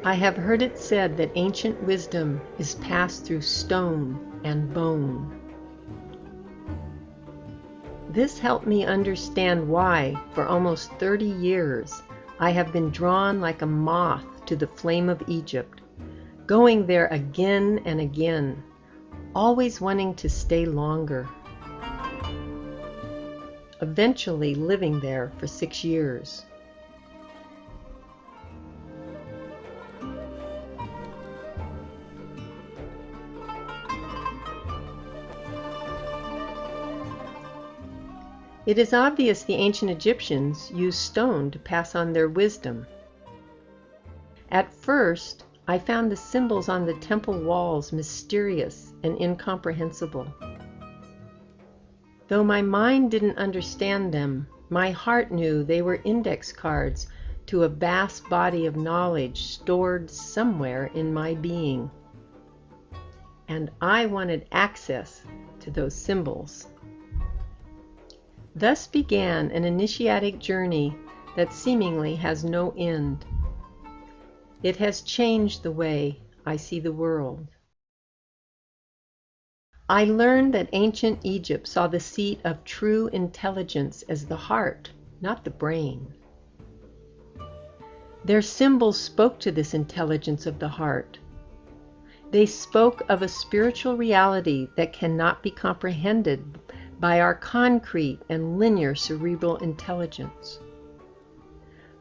I have heard it said that ancient wisdom is passed through stone and bone. This helped me understand why, for almost 30 years, I have been drawn like a moth to the flame of Egypt, going there again and again, always wanting to stay longer. Eventually living there for 6 years. It is obvious the ancient Egyptians used stone to pass on their wisdom. At first, I found the symbols on the temple walls mysterious and incomprehensible. Though my mind didn't understand them, my heart knew they were index cards to a vast body of knowledge stored somewhere in my being. And I wanted access to those symbols. Thus began an initiatic journey that seemingly has no end. It has changed the way I see the world. I learned that ancient Egypt saw the seat of true intelligence as the heart, not the brain. Their symbols spoke to this intelligence of the heart. They spoke of a spiritual reality that cannot be comprehended by our concrete and linear cerebral intelligence.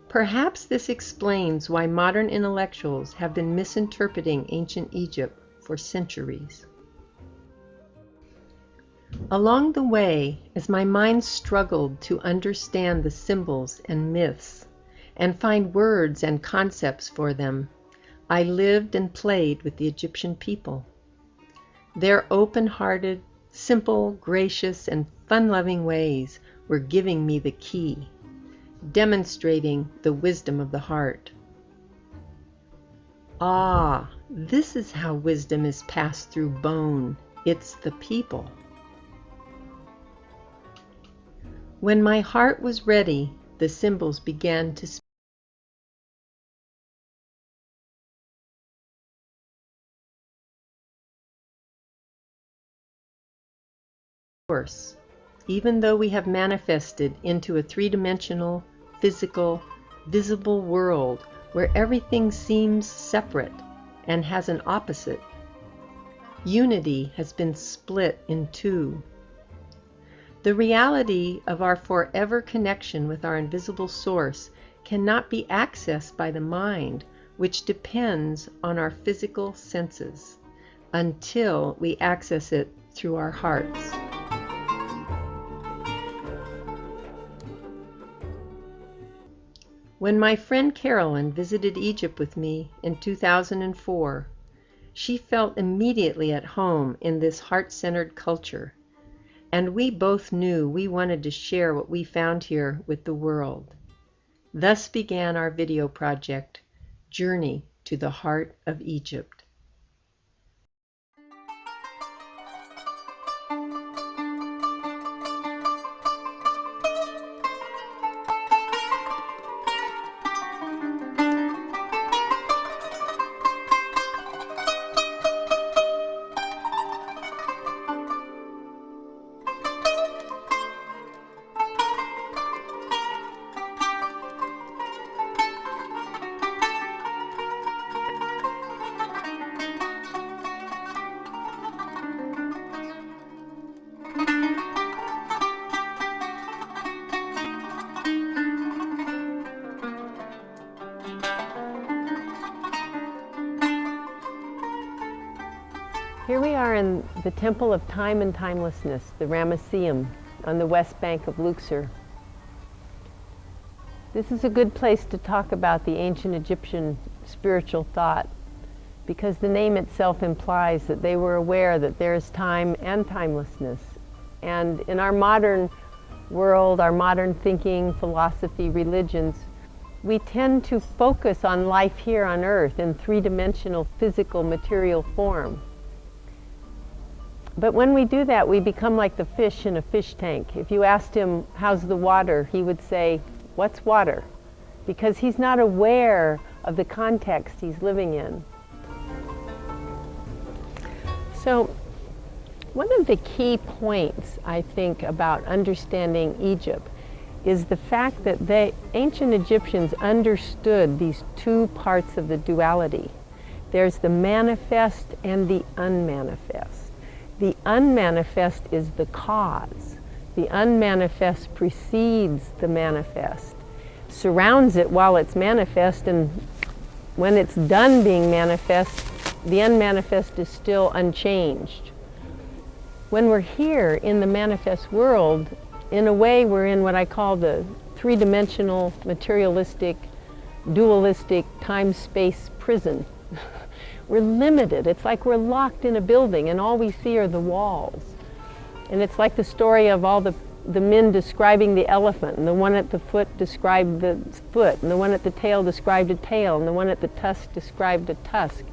Perhaps this explains why modern intellectuals have been misinterpreting ancient Egypt for centuries. Along the way, as my mind struggled to understand the symbols and myths and find words and concepts for them, I lived and played with the Egyptian people. Their open-hearted, simple, gracious, and fun-loving ways were giving me the key, demonstrating the wisdom of the heart. Ah, this is how wisdom is passed through bone. It's the people. When my heart was ready, the symbols began to speak. Even though we have manifested into a three-dimensional, physical, visible world where everything seems separate and has an opposite, unity has been split in two. The reality of our forever connection with our invisible source cannot be accessed by the mind, which depends on our physical senses, until we access it through our hearts. When my friend Carolyn visited Egypt with me in 2004, she felt immediately at home in this heart-centered culture, and we both knew we wanted to share what we found here with the world. Thus began our video project, Journey to the Heart of Egypt. Here we are in the Temple of Time and Timelessness, the Ramesseum, on the west bank of Luxor. This is a good place to talk about the ancient Egyptian spiritual thought, because the name itself implies that they were aware that there is time and timelessness. And in our modern world, our modern thinking, philosophy, religions, we tend to focus on life here on Earth in three-dimensional physical material form. But when we do that, we become like the fish in a fish tank. If you asked him, how's the water? He would say, what's water? Because he's not aware of the context he's living in. So one of the key points, I think, about understanding Egypt is the fact that the ancient Egyptians understood these two parts of the duality. There's the manifest and the unmanifest. The unmanifest is the cause. The unmanifest precedes the manifest, surrounds it while it's manifest, and when it's done being manifest, the unmanifest is still unchanged. When we're here in the manifest world, in a way we're in what I call the three-dimensional, materialistic, dualistic, time-space prison. We're limited. It's like we're locked in a building and all we see are the walls. And it's like the story of all the men describing the elephant, and the one at the foot described the foot, and the one at the tail described a tail, and the one at the tusk described a tusk.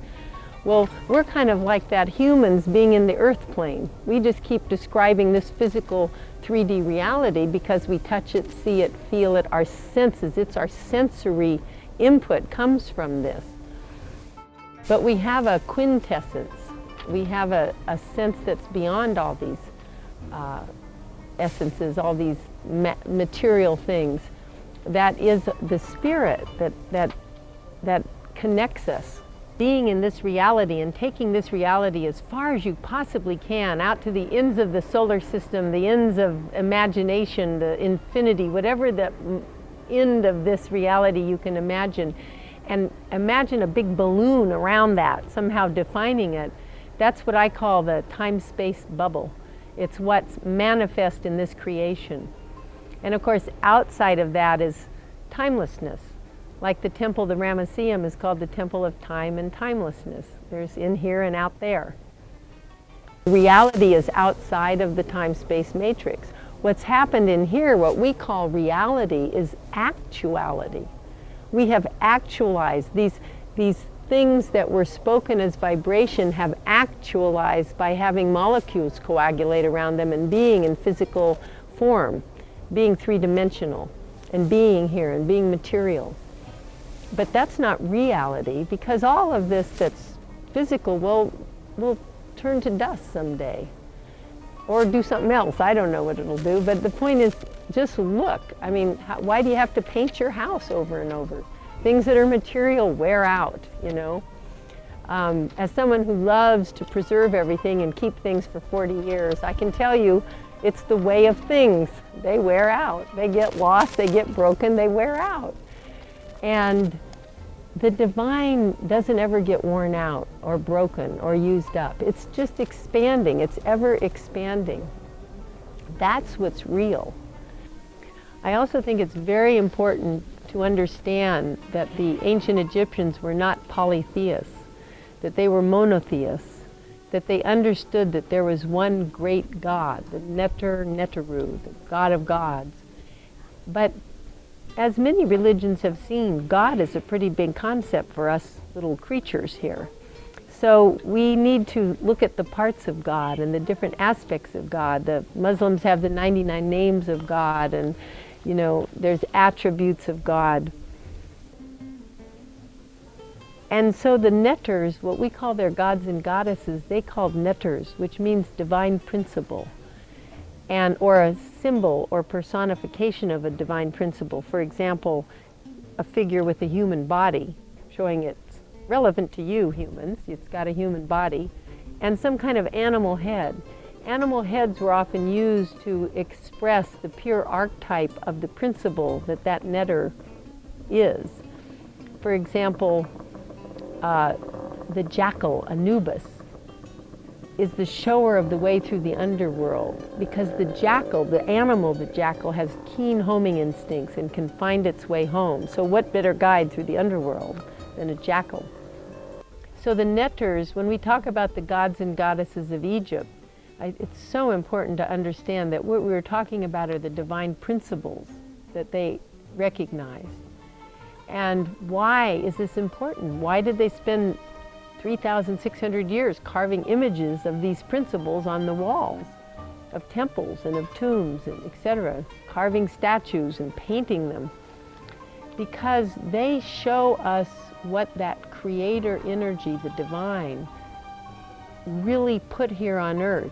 Well, we're kind of like that, humans being in the earth plane. We just keep describing this physical 3D reality because we touch it, see it, feel it, our senses. It's our sensory input comes from this. But we have a quintessence. We have a sense that's beyond all these essences, all these material things. That is the spirit that connects us. Being in this reality and taking this reality as far as you possibly can, out to the ends of the solar system, the ends of imagination, the infinity, whatever the end of this reality you can imagine, and imagine a big balloon around that, somehow defining it. That's what I call the time-space bubble. It's what's manifest in this creation. And of course, outside of that is timelessness. Like the temple, the Ramesseum is called the temple of time and timelessness. There's in here and out there. Reality is outside of the time-space matrix. What's happened in here, what we call reality, is actuality. We have actualized these things that were spoken as vibration have actualized by having molecules coagulate around them and being in physical form, being three-dimensional, and being here and being material. But that's not reality, because all of this that's physical will turn to dust someday. Or do something else. I don't know what it'll do. But the point is, just look. I mean, why do you have to paint your house over and over? Things that are material wear out, you know. As someone who loves to preserve everything and keep things for 40 years, I can tell you it's the way of things. They wear out. They get lost, they get broken, they wear out. And the divine doesn't ever get worn out or broken or used up. It's just expanding. It's ever expanding. That's what's real. I also think it's very important to understand that the ancient Egyptians were not polytheists, that they were monotheists, that they understood that there was one great God, the Neteru, the God of gods. But as many religions have seen, God is a pretty big concept for us little creatures here. So we need to look at the parts of God and the different aspects of God. The Muslims have the 99 names of God, and you know, there's attributes of God. And so the Neters, what we call their gods and goddesses, they called Neters, which means divine principle, and or a symbol or personification of a divine principle. For example, a figure with a human body, showing it's relevant to you humans, it's got a human body, and some kind of animal head. Animal heads were often used to express the pure archetype of the principle that that netter is. For example, the jackal, Anubis, is the shower of the way through the underworld, because the jackal, the animal, the jackal, has keen homing instincts and can find its way home. So what better guide through the underworld than a jackal? So the Neters, when we talk about the gods and goddesses of Egypt, it's so important to understand that what we're talking about are the divine principles that they recognized. And why is this important? Why did they spend 3,600 years carving images of these principles on the walls of temples and of tombs and etc., carving statues and painting them? because they show us what that creator energy, the divine, really put here on earth.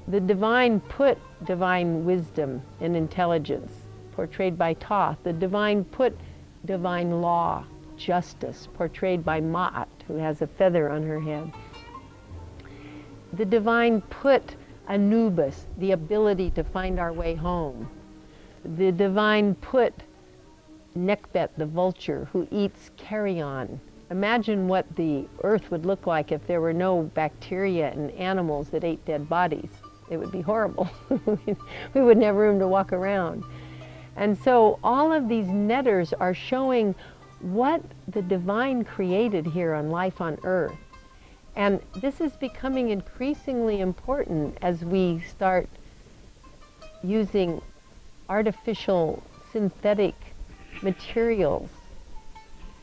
The divine put divine wisdom and intelligence, portrayed by Thoth. The divine put divine law, justice, portrayed by Ma'at, who has a feather on her head. The divine put Anubis, the ability to find our way home. The divine put Nekbet, the vulture, who eats carrion. Imagine what the earth would look like if there were no bacteria and animals that ate dead bodies. It would be horrible. We wouldn't have room to walk around. And so all of these netters are showing what the divine created here on life on earth. And this is becoming increasingly important as we start using artificial synthetic materials.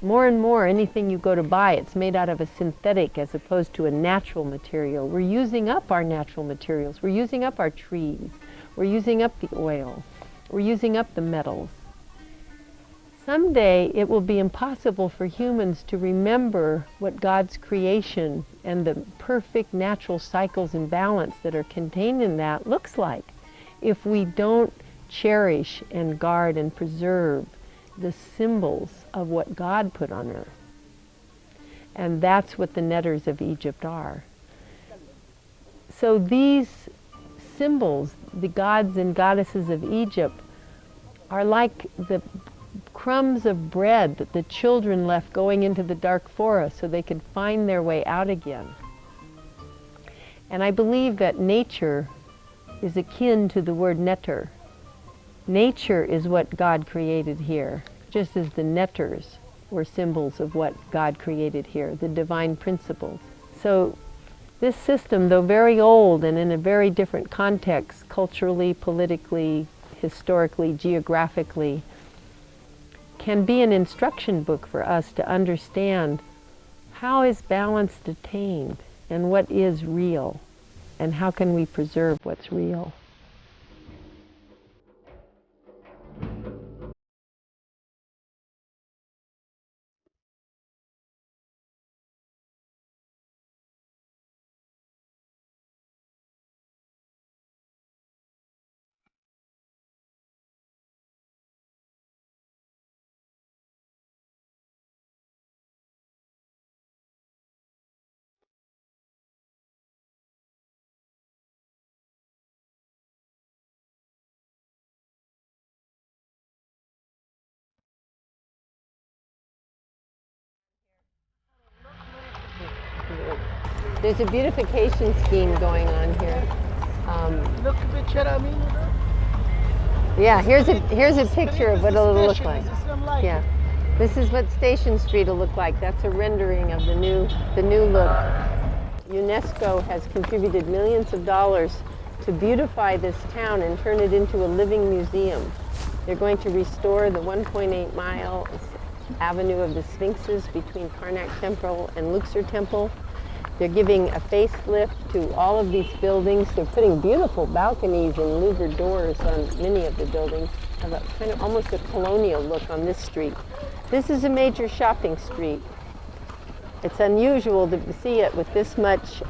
More and more, anything you go to buy, it's made out of a synthetic as opposed to a natural material. We're using up our natural materials. We're using up our trees. We're using up the oil. We're using up the metals. Someday it will be impossible for humans to remember what God's creation and the perfect natural cycles and balance that are contained in that looks like if we don't cherish and guard and preserve the symbols of what God put on earth. And that's what the netters of Egypt are. So these symbols, the gods and goddesses of Egypt, are like the crumbs of bread that the children left going into the dark forest so they could find their way out again. And I believe that nature is akin to the word netter. Nature is what God created here, just as the netters were symbols of what God created here, the divine principles. So this system, though very old and in a very different context, culturally, politically, historically, geographically, can be an instruction book for us to understand how is balance attained and what is real and how can we preserve what's real. There's a beautification scheme going on here. Look at the picture, Amina. Yeah, here's a picture of what it'll look like. Yeah, this is what Station Street will look like. That's a rendering of the new look. UNESCO has contributed millions of dollars to beautify this town and turn it into a living museum. They're going to restore the 1.8-mile avenue of the Sphinxes between Karnak Temple and Luxor Temple. They're giving a facelift to all of these buildings. They're putting beautiful balconies and louvered doors on many of the buildings. Have a kind of almost a colonial look on this street. This is a major shopping street. It's unusual to see it with this much,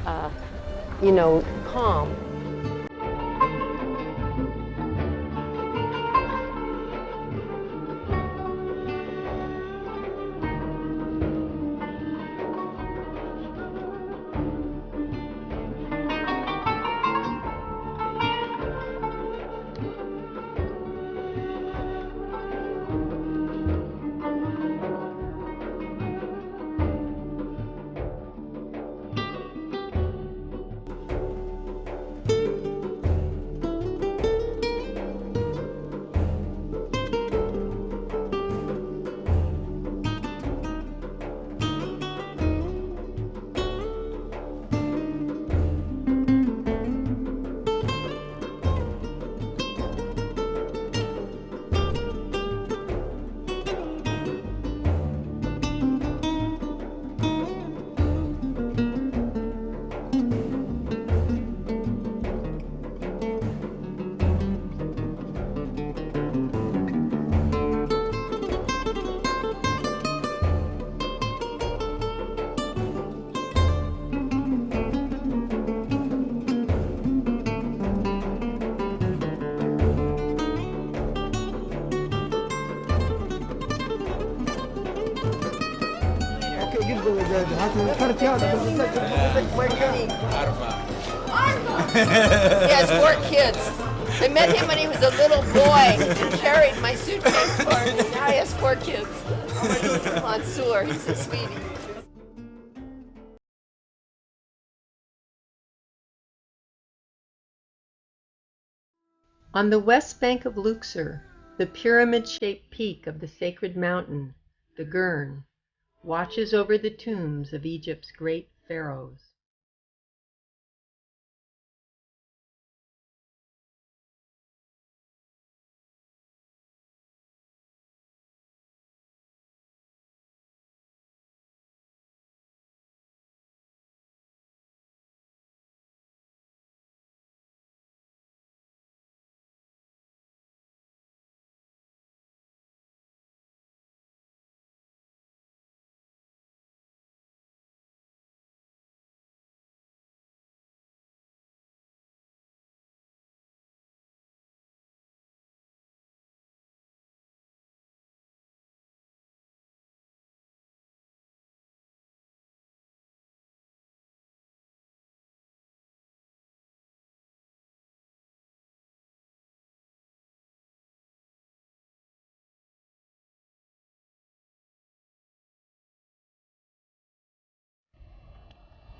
calm. He has 4 kids. I met him when he was a little boy and carried my suitcase for me. Now he has 4 kids. Mansoor, he's a sweetie. On the west bank of Luxor, the pyramid-shaped peak of the sacred mountain, the Gurn, watches over the tombs of Egypt's great pharaohs.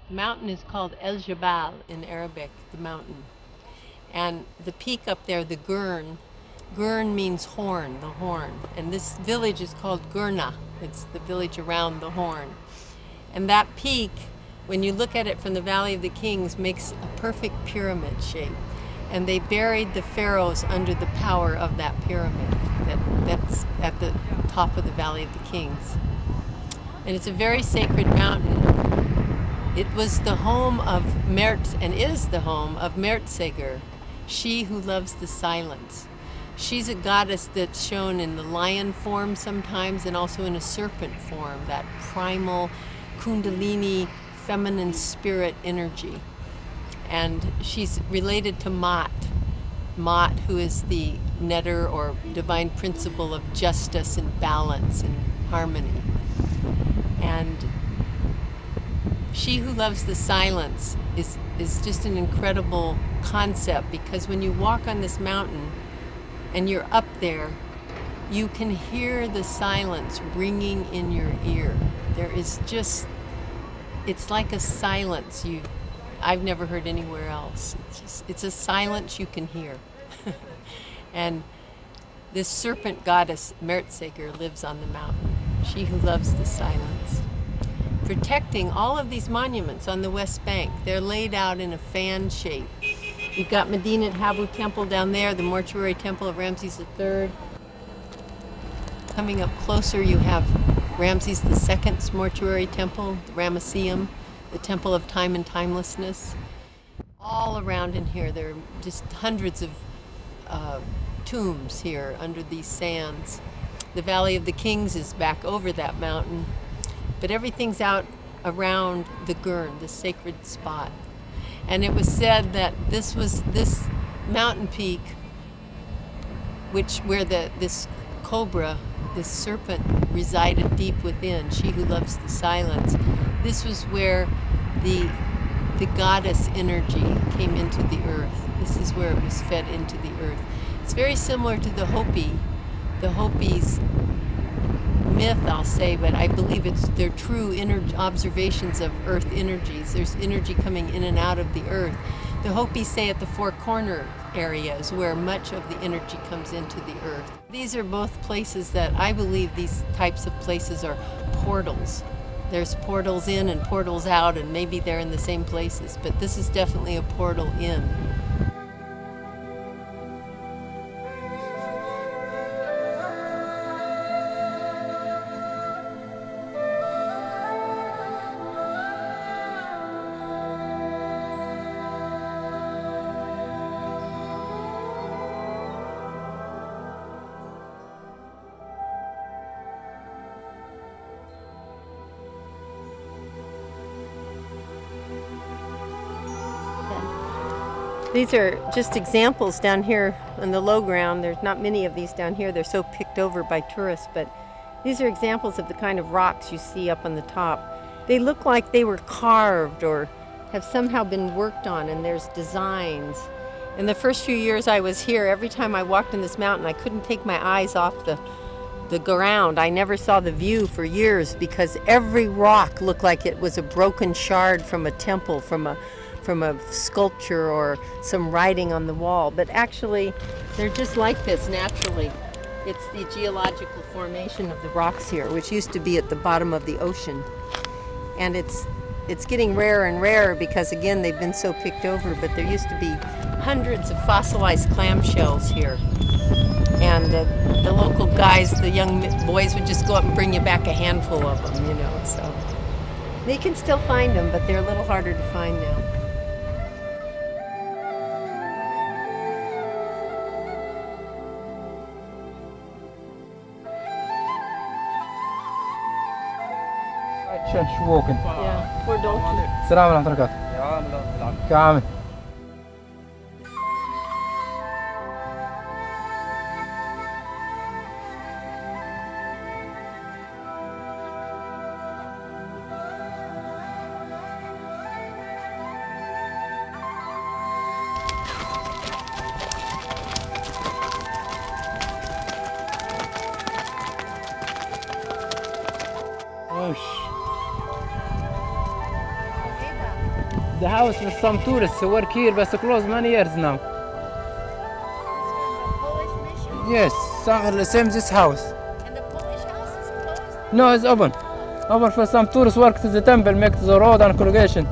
The mountain is called El Jabal in Arabic, the mountain. And the peak up there, the Gurn means horn, the horn. And this village is called Gurna. It's the village around the horn. And that peak, when you look at it from the Valley of the Kings, makes a perfect pyramid shape. And they buried the pharaohs under the power of that pyramid that's at the top of the Valley of the Kings. And it's a very sacred mountain. It was the home of Mert, and is the home of Mertseger, she who loves the silence. She's a goddess that's shown in the lion form sometimes and also in a serpent form, that primal kundalini feminine spirit energy. And she's related to Mat, who is the netter or divine principle of justice and balance and harmony. And she who loves the silence is just an incredible concept, because when you walk on this mountain and you're up there, you can hear the silence ringing in your ear. There is just, it's like a silence I've never heard anywhere else. It's a silence you can hear. And this serpent goddess Mertseger lives on the mountain, she who loves the silence. Protecting all of these monuments on the West Bank. They're laid out in a fan shape. You've got Medinet Habu Temple down there, the mortuary temple of Ramses III. Coming up closer, you have Ramses II's mortuary temple, the Ramesseum, the Temple of Time and Timelessness. All around in here, there are just hundreds of tombs here under these sands. The Valley of the Kings is back over that mountain. But everything's out around the Gurn, the sacred spot. And it was said that this mountain peak, where this cobra, this serpent, resided deep within, she who loves the silence. This was where the goddess energy came into the earth. This is where it was fed into the earth. It's very similar to the Hopis' myth, I'll say, but I believe they're true observations of earth energies. There's energy coming in and out of the earth. The Hopis say at the Four Corner areas where much of the energy comes into the earth. These are both places that I believe these types of places are portals. There's portals in and portals out, and maybe they're in the same places, but this is definitely a portal in. These are just examples down here on the low ground. There's not many of these down here. They're so picked over by tourists, but these are examples of the kind of rocks you see up on the top. They look like they were carved or have somehow been worked on, and there's designs. In the first few years I was here, every time I walked in this mountain, I couldn't take my eyes off the ground. I never saw the view for years because every rock looked like it was a broken shard from a temple, from a sculpture or some writing on the wall. But actually, they're just like this naturally. It's the geological formation of the rocks here, which used to be at the bottom of the ocean. And it's getting rarer and rarer because, again, they've been so picked over, but there used to be hundreds of fossilized clamshells here. And the local guys, the young boys, would just go up and bring you back a handful of them, you know. So they can still find them, but they're a little harder to find now. Yeah, poor donkey. السلام ورحمة الله وبركاته. كامل. The house with some tourists who work here, but closed many years now. Yes, the same this house. And the Polish house is closed? No, it's open. Open for some tourists work to the temple, make the road and congregation.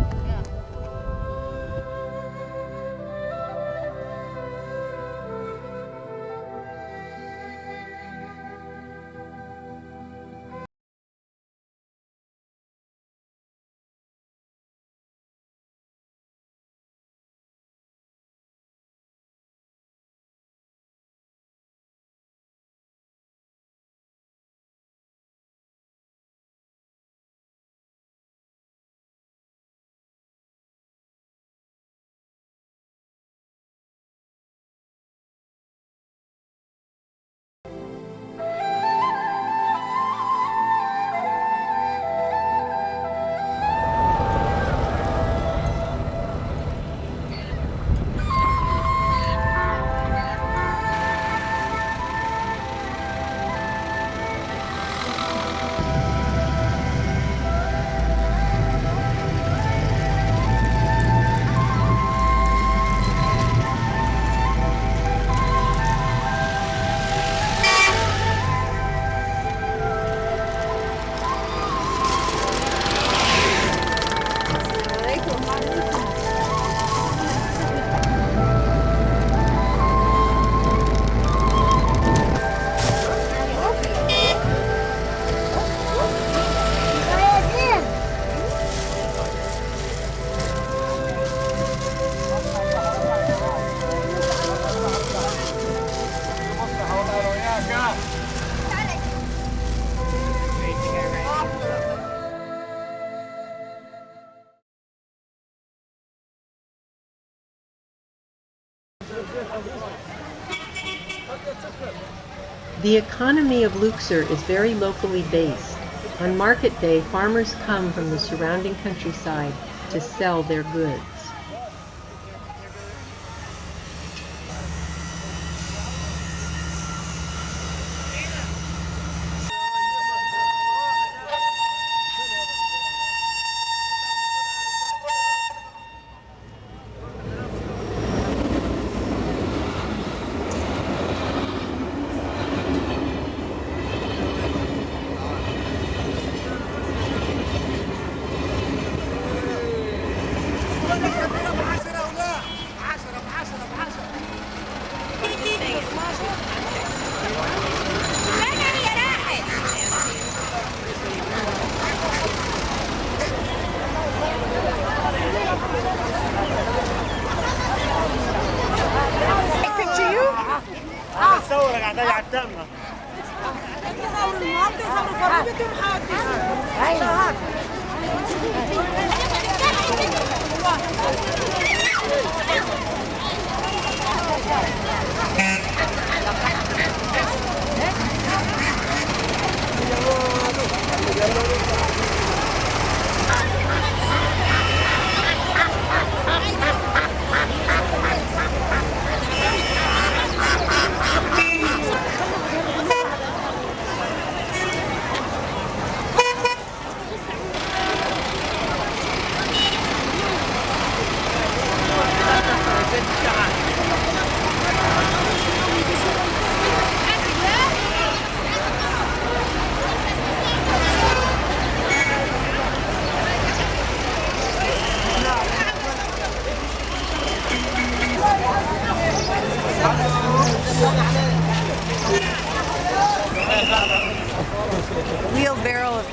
The economy of Luxor is very locally based. On market day, farmers come from the surrounding countryside to sell their goods.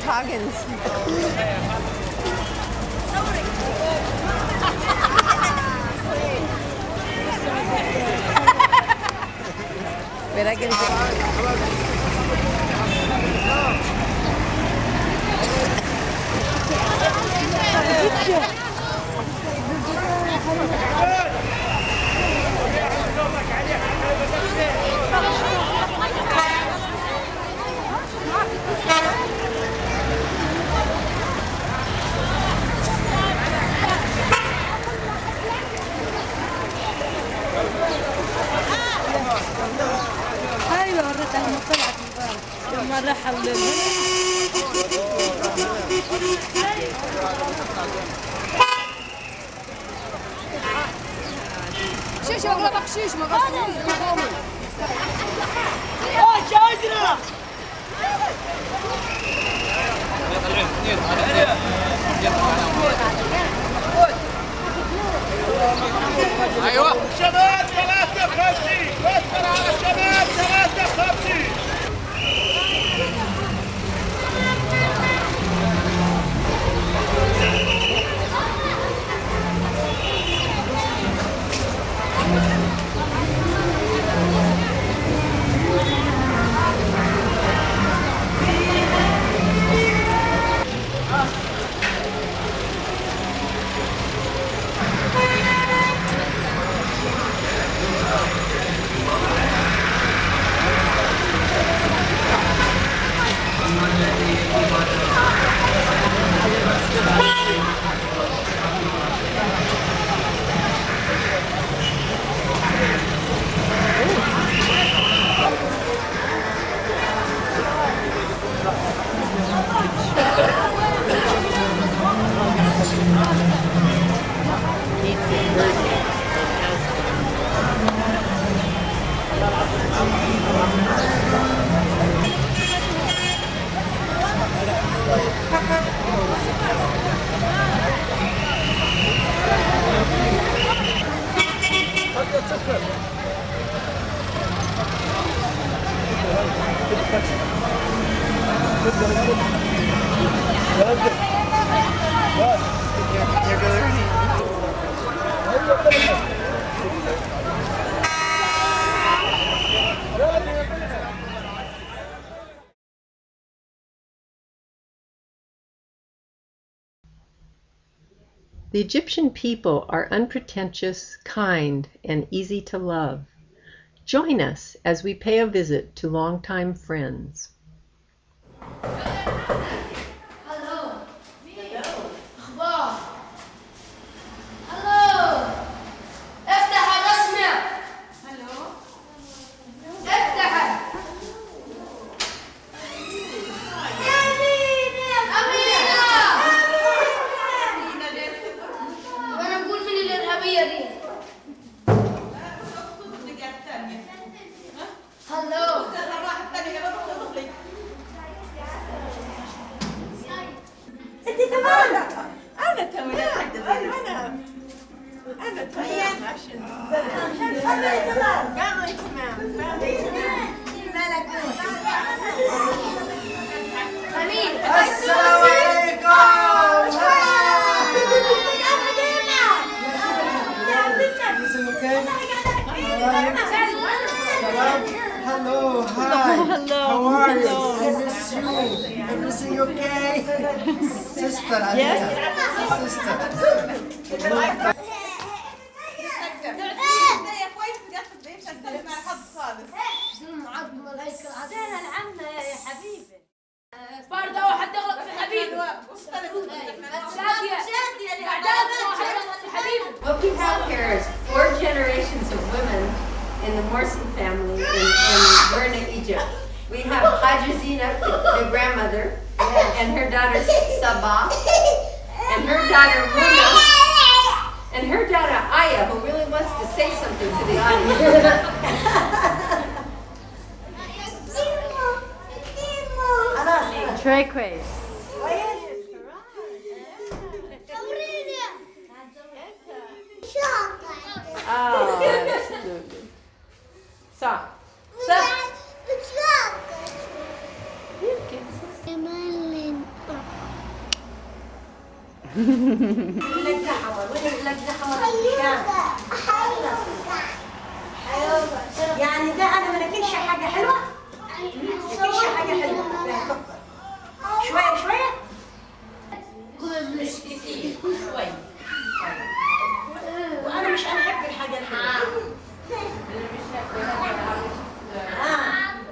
toggins. Verá que ايوه وريتها لما طلعت لما راح شيش والله بقشيش ما غسلين ايوه شباب 53 واسمع على الشباب 53. The Egyptian people are unpretentious, kind, and easy to love. Join us as we pay a visit to longtime friends. Hello, hi. How are you? I miss you. Everything okay? Sister, Amina. Sister. فرده واحد تغلط في حبيبي What we have here is 4 generations of women in the Morsi family in Burna, Egypt. We have Hajazina, the grandmother, and her daughter Sabah, and her daughter Muna, and her daughter Aya, who really wants to say something to the audience. Turquoise. Oh, absolutely. Sock. Sock. يعني ده انا ما ناكلش حاجه حلوه، ما ناكلش حاجه حلوه فيها سكر، شويه شويه مش كتير شوية. وانا مش احب الحاجه الحلوه.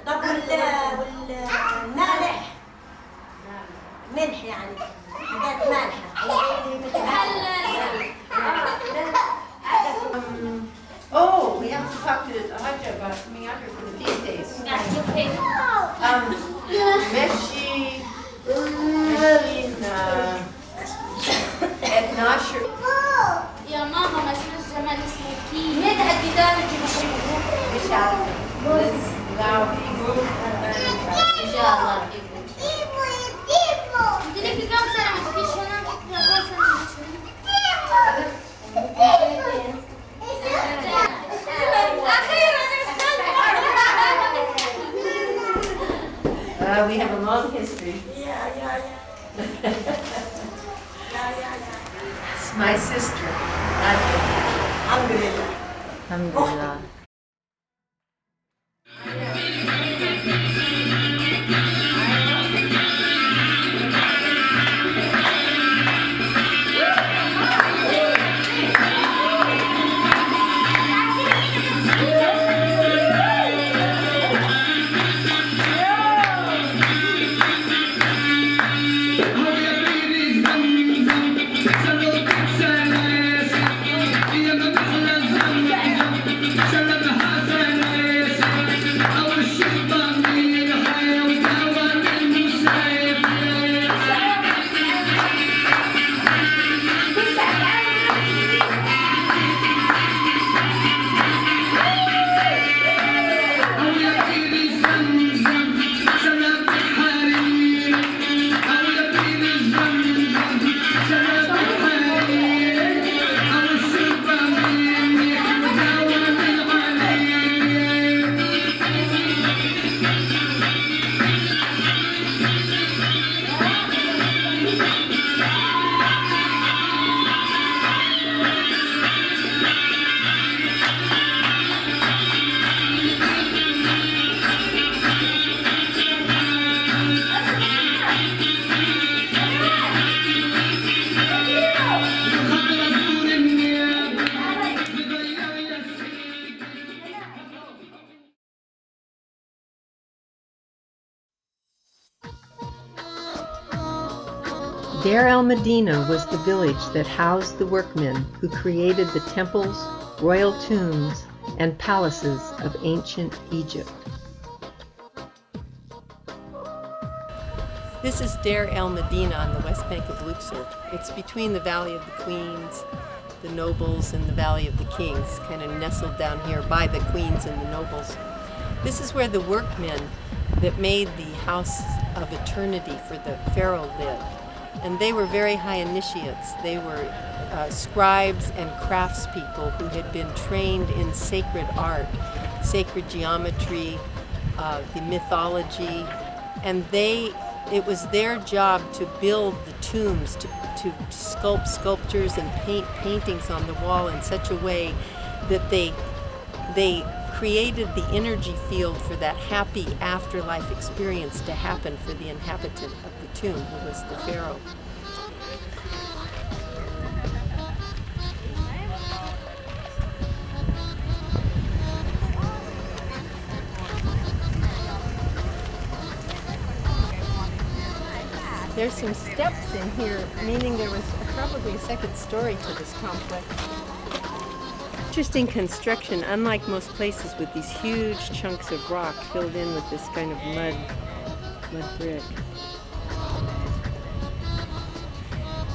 طب والمالح ملح يعني حاجات مالحه. Oh, we have to talk to Haja about coming out here for the feast days. Meshi, at Nasher. يا ماما ما اسمهش جمال اسمه كي. مين هالجدار اللي مش عارفة. بس لو في جروب إن شاء الله في جروب. انت ليكي كم سنة ما تجيش هنا؟ كم سنة ما تجيش هنا؟ We have a long history. Yeah. It's my sister. Alhamdulillah. Alhamdulillah. Deir el-Medina was the village that housed the workmen who created the temples, royal tombs, and palaces of ancient Egypt. This is Deir el-Medina on the west bank of Luxor. It's between the Valley of the Queens, the Nobles, and the Valley of the Kings, kind of nestled down here by the Queens and the Nobles. This is where the workmen that made the House of Eternity for the Pharaoh lived. And they were very high initiates. They were scribes and craftspeople who had been trained in sacred art, sacred geometry, the mythology, and it was their job to build the tombs, to sculpt sculptures and paint paintings on the wall in such a way that they created the energy field for that happy afterlife experience to happen for the inhabitant of the tomb, who was the pharaoh. There's some steps in here, meaning there was probably a second story to this complex. Interesting construction, unlike most places, with these huge chunks of rock filled in with this kind of mud brick.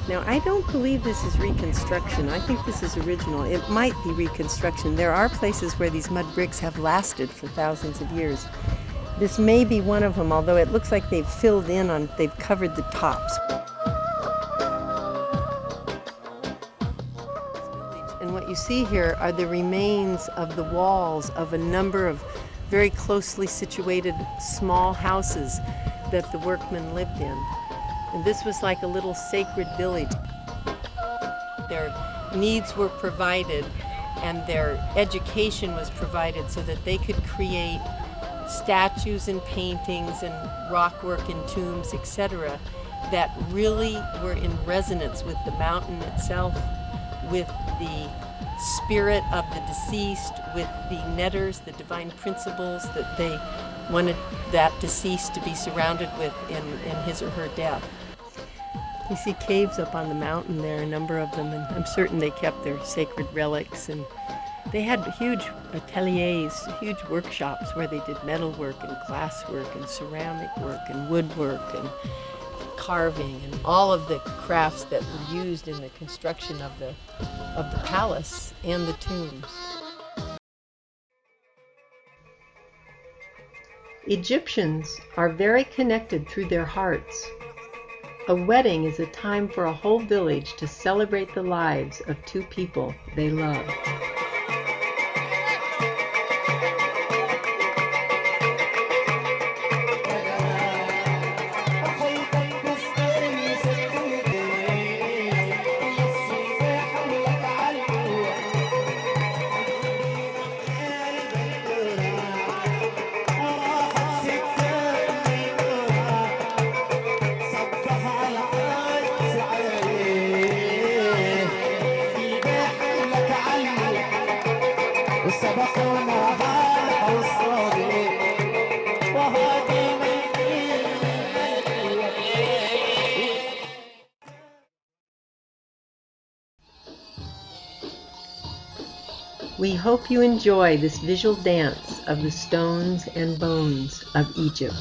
Now, I don't believe this is reconstruction. I think this is original. It might be reconstruction. There are places where these mud bricks have lasted for thousands of years. This may be one of them, although it looks like they've filled in on, they've covered the tops. And what you see here are the remains of the walls of a number of very closely situated small houses that the workmen lived in. And this was like a little sacred village. their needs were provided and their education was provided so that they could create statues and paintings and rock work and tombs, etc., that really were in resonance with the mountain itself, with the spirit of the deceased, with the netters, the divine principles that they wanted that deceased to be surrounded with in his or her death. You see caves up on the mountain there, a number of them, and I'm certain they kept their sacred relics, and they had huge ateliers, huge workshops where they did metalwork and glasswork and ceramic work and woodwork and carving and all of the crafts that were used in the construction of the palace and the tombs. Egyptians are very connected through their hearts. A wedding is a time for a whole village to celebrate the lives of two people they love. We hope you enjoy this visual dance of the stones and bones of Egypt.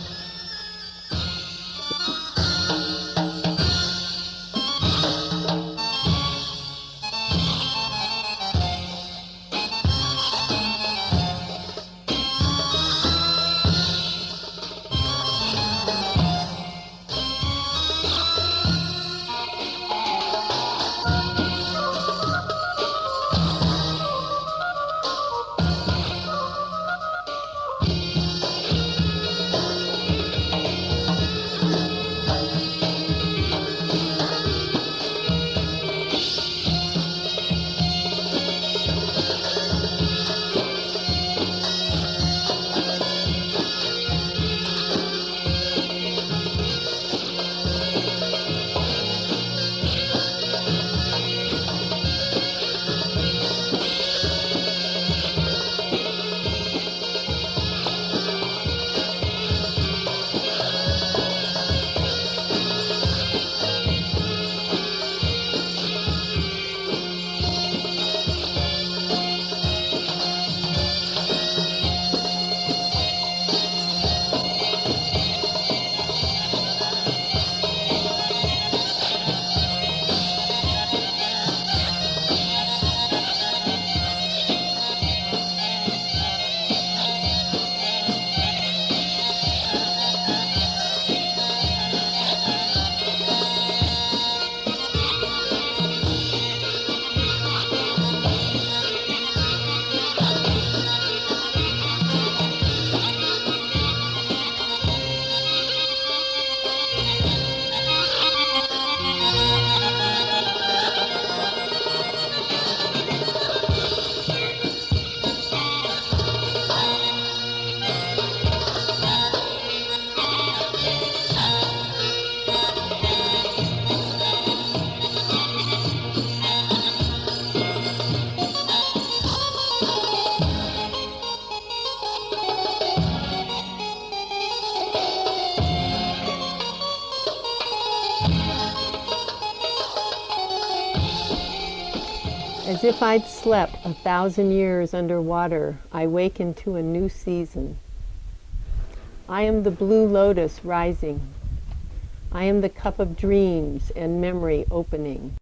As if I'd slept 1,000 years underwater, I wake into a new season. I am the blue lotus rising. I am the cup of dreams and memory opening.